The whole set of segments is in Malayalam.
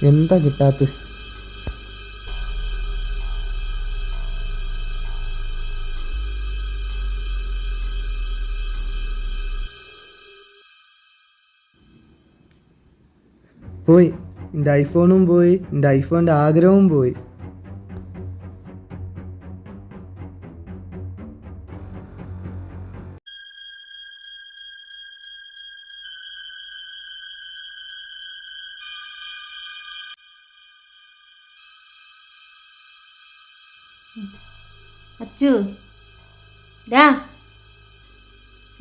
എന്താ കിട്ടാത്ത? പോയി, എൻ്റെ ഐഫോണും പോയി, എൻ്റെ ഐഫോണിൻ്റെ ആഗ്രഹവും പോയി. അച്ചു, ഡാ,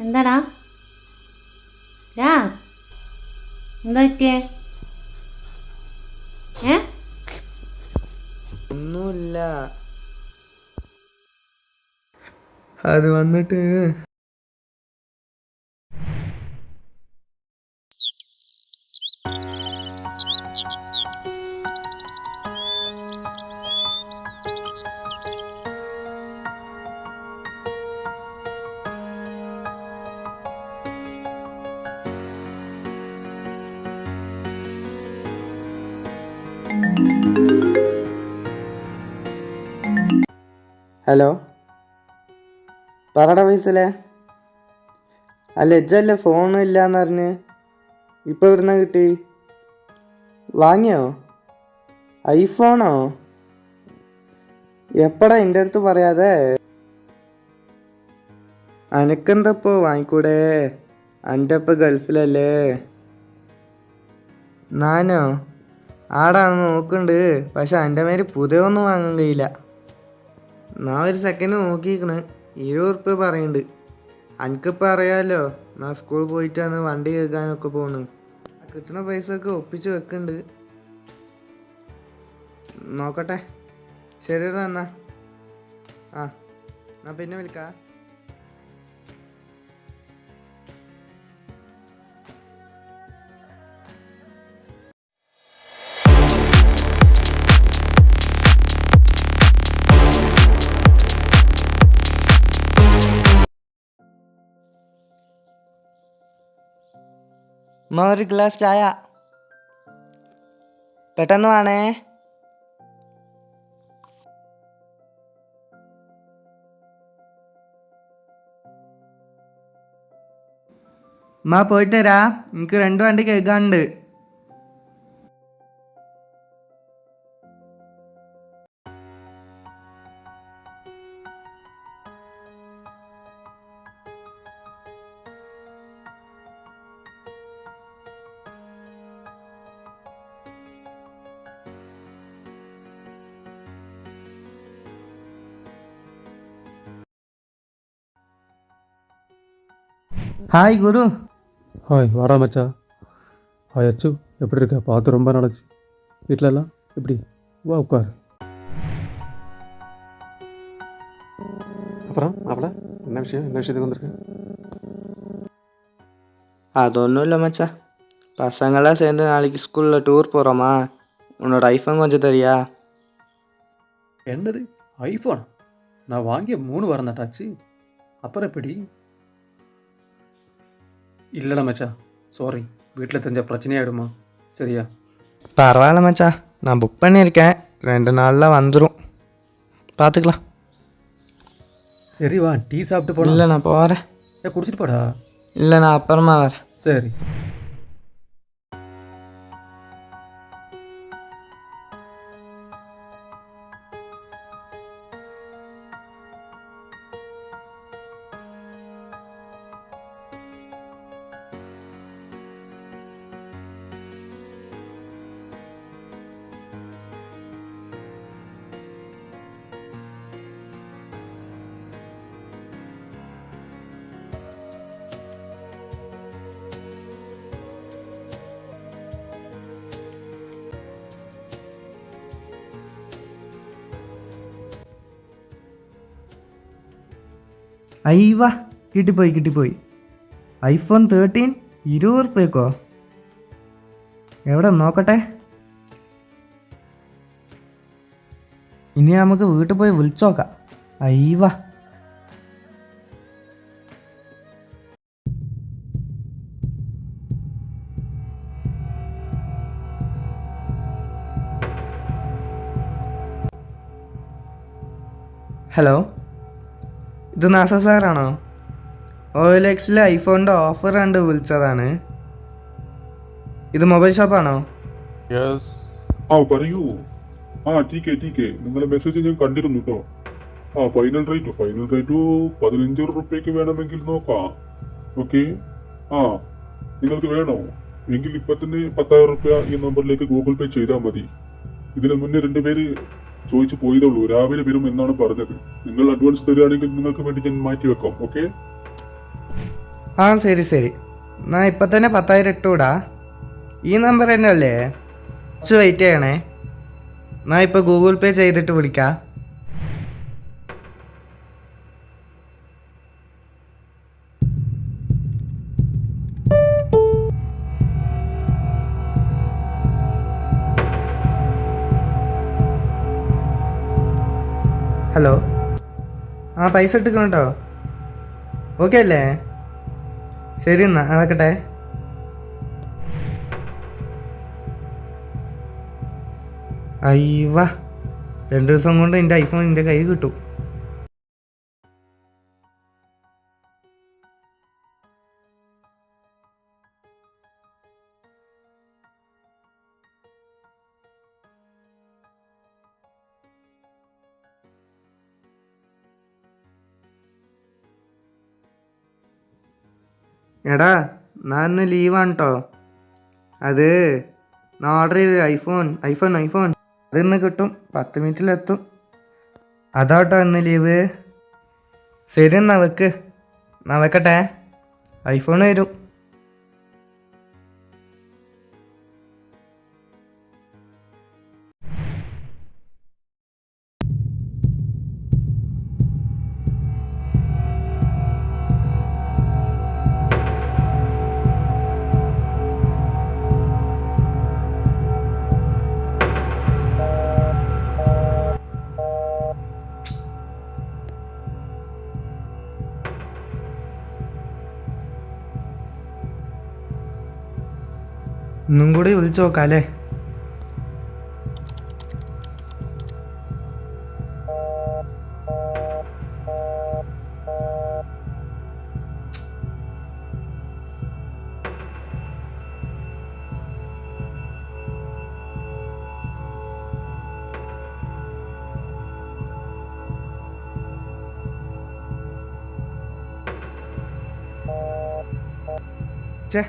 എന്താടാ? ഡാ, എന്താ പറ്റിയേ? ഒന്നുമില്ല. അത് വന്നിട്ട് ഹലോ, പറടാ ഫൈസലേ. അല്ല, ഇജ്ജല്ലേ ഫോണില്ലാന്ന് പറഞ്ഞ്? ഇപ്പം എവിടുന്ന കിട്ടി? വാങ്ങിയോ ഐഫോണോ? എപ്പടാ എൻ്റെ അടുത്ത് പറയാതെ? അനക്കെന്തപ്പോ വാങ്ങിക്കൂടെ? എൻ്റെ ഇപ്പം ഗൾഫിലല്ലേ. ഞാനോ? ആടാന്ന് നോക്കുന്നുണ്ട്. പക്ഷെ എൻ്റെ മേല് പുതിയൊന്നും വാങ്ങാൻ കഴിയില്ല. ഞാൻ ഒരു സെക്കൻഡ് നോക്കിയിരിക്കണ്. 20 ഉറുപ്പ്യ പറയുന്നുണ്ട്. എനിക്കിപ്പോൾ അറിയാമല്ലോ, ഞാൻ സ്കൂളിൽ പോയിട്ടാണ് വണ്ടി കേൾക്കാനൊക്കെ പോകുന്നത്. കിട്ടുന്ന പൈസ ഒക്കെ ഒപ്പിച്ച് വെക്കുന്നുണ്ട്. നോക്കട്ടെ. ശരിടാ എന്നാ. ഞാൻ പിന്നെ വിളിക്കാം. ഒരു ഗ്ലാസ് ചായ പെട്ടെന്ന് വേണേ. പോയിട്ട് വരാ. എനിക്ക് 2 വണ്ടി കേൾക്കാനുണ്ട്. ஹாய் குரு. ஹாய், வாடா மச்சா. ஹாய் அச்சு, எப்படி இருக்க? பார்த்து ரொம்ப நாளாச்சு. வீட்டில் எல்லாம் எப்படி? வா உட்கார். அப்புறம் அவளை என்ன விஷயத்துக்கு வந்திருக்கு? அது ஒன்றும் இல்லை மச்சா. பசங்களாம் சேர்ந்து நாளைக்கு ஸ்கூலில் டூர் போகிறோமா? உன்னோட ஐஃபோன் கொஞ்சம் தரியா? என்னது ஐஃபோன்? நான் வாங்கிய 3 வாரம் தாட்டாச்சு. அப்புறம் எப்படி? இல்லைடா மச்சா, சாரி. வீட்டில் தெரிஞ்ச பிரச்சனையாயிடுமா? சரியா? பரவாயில்ல மச்சா, நான் புக் பண்ணியிருக்கேன். 2 நாளில் வந்துடும். பார்த்துக்கலாம். சரி வா, டீ சாப்பிட்டு போகலாம். இல்லை, நான் போகிறேன். குடிச்சிட்டு போடா. இல்லை, நான் அப்புறமா வரேன். சரி. അയ്യവ, കിട്ടിപ്പോയി. ഐഫോൺ 13 20 എവിടെ നോക്കട്ടെ. ഇനി നമുക്ക് വീട്ടിൽ പോയി വിളിച്ചു നോക്കാം. അയ്യവ, ഹലോ, ഇത് നാസ സാറാണോ? OLX ഐഫോണിൻ്റെ ഓഫർ കണ്ട് വിളിച്ചതാണ്. ഇത് മൊബൈൽ ഷോപ്പാണോ? യെസ്. പറയൂ. ठीक है നിങ്ങളെ മെസ്സേജ് ഞാൻ കണ്ടിരുന്നു കേട്ടോ. ഫൈനൽ റേറ്റ് 15 റുപ്യക്ക് വേണമെങ്കിൽ നോക്കാം. ഓക്കെ. നിങ്ങൾക്ക് വേണോ എങ്കിൽ ഇപ്പൊ തന്നെ 10,000 റുപ്യ ഈ നമ്പറിലേക്ക് ഗൂഗിൾ പേ ചെയ്താൽ മതി. ഇതിന് മുന്നേ 2 പേര് ചോദിച്ചു പോയതുള്ളൂ. രാവിലെ വരും എന്നാണ് പറഞ്ഞത്. നിങ്ങൾ അഡ്വാൻസ് തരികയാണെങ്കിൽ നിങ്ങൾക്ക് വേണ്ടി ഞാൻ മാറ്റി വെക്കാം. ഓക്കെ. ശരി. ഞാൻ ഇപ്പം തന്നെ 10,000 ഇട്ടുകൂടാ. ഈ നമ്പർ തന്നെ അല്ലേ? കുറച്ച് വെയിറ്റ് ചെയ്യണേ. ഞാൻ ഇപ്പോൾ ഗൂഗിൾ പേ ചെയ്തിട്ട് വിളിക്കാം. ഹലോ, പൈസ ഇട്ടിക്കണം കേട്ടോ. ഓക്കെ അല്ലേ? ശരി എന്നാ, വെക്കട്ടെ. അയ്യവ, 2 ദിവസം കൊണ്ട് എൻ്റെ ഐഫോൺ എൻ്റെ കയ്യിൽ കിട്ടും. എടാ, ഞാൻ ഇന്ന് ലീവാണ് കേട്ടോ. അത് ഞാൻ ഓർഡർ ചെയ്ത് ഐഫോൺ അതിന്ന് കിട്ടും, 10 മിനിറ്റിലെത്തും. അതാട്ടോ ഇന്ന് ലീവ്. ശരി എന്നാ, ഞാൻ വെക്കട്ടെ. ഐഫോൺ വരും. ഇന്നും കൂടി വിളിച്ചു നോക്കാം അല്ലേ? ചേ,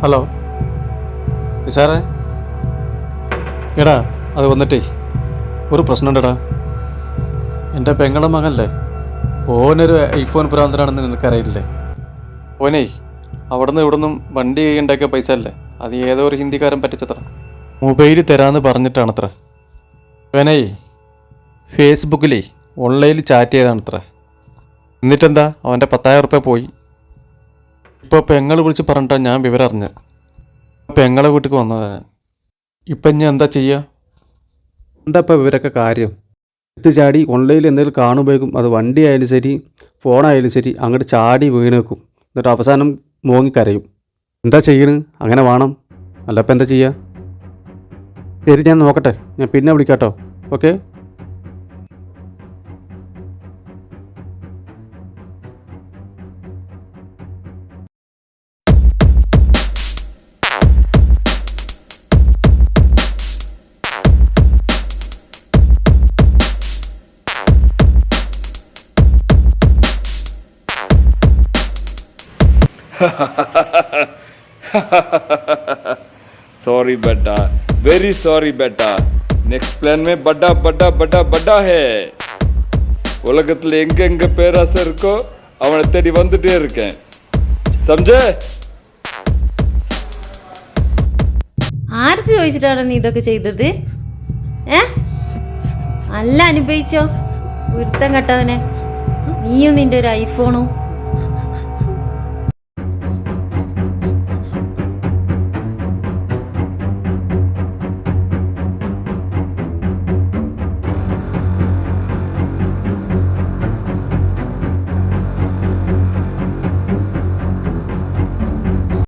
ഹലോ നിസാറേ, എടാ അത് വന്നിട്ടേ ഒരു പ്രശ്നമുണ്ടടാ. എൻ്റെ പെങ്ങളുടെ മകനല്ലേ, ഓനൊരു ഐഫോൺ ഭ്രാന്തനാണെന്ന് നിനക്കറിയില്ലേ? ഓനേ അവിടുന്ന് ഇവിടുന്നും വണ്ടി ഉണ്ടാക്കിയ പൈസ അല്ലേ, അത് ഏതോ ഒരു ഹിന്ദിക്കാരൻ പറ്റിച്ചത്ര. മൊബൈൽ തരാമെന്ന് പറഞ്ഞിട്ടാണത്ര. അവനേ ഫേസ്ബുക്കിലേ ഓൺലൈനിൽ ചാറ്റ് ചെയ്താണത്ര. എന്നിട്ടെന്താ, അവൻ്റെ 10,000 റുപ്യ പോയി. ഇപ്പോൾ പെങ്ങൾ വിളിച്ച് പറഞ്ഞിട്ടാണ് ഞാൻ വിവരം അറിഞ്ഞത്. പെങ്ങളെ വീട്ടിലേക്ക് വന്നതാണ്. ഇപ്പം ഞാൻ എന്താ ചെയ്യുക? എന്താ ഇപ്പം ഇവരൊക്കെ കാര്യം? എടുത്ത് ചാടി ഓൺലൈനിൽ എന്തെങ്കിലും കാണുമ്പോഴേക്കും അത് വണ്ടി ആയാലും ശരി ഫോണായാലും ശരി അങ്ങോട്ട് ചാടി വീണ് വെക്കും. എന്നിട്ട് അവസാനം മോങ്ങിക്കരയും. എന്താ ചെയ്യണ്? അങ്ങനെ വേണം, അല്ല ഇപ്പം എന്താ ചെയ്യുക? ശരി, ഞാൻ നോക്കട്ടെ, ഞാൻ പിന്നെ വിളിക്കാം കേട്ടോ. ഓക്കെ. सॉरी बेटा, वेरी सॉरी बेटा. नेक्स्ट प्लान में बड़ा बड़ा बड़ा बड़ा है. உலகத்தில் எங்கெங்க பேராசை இருக்கோ அவனை தேடி வந்துட்டே இருக்கேன். समझे? ആർക്ക് ചോദിച്ചിട്ടാണ് നീ ഇതൊക്കെ ചെയ്തത്? അല്ല അനുഭവിച്ചോ, ഉരുത്തം കെട്ടവനെ. നീയും നിന്റെ ഒരു ഐഫോണും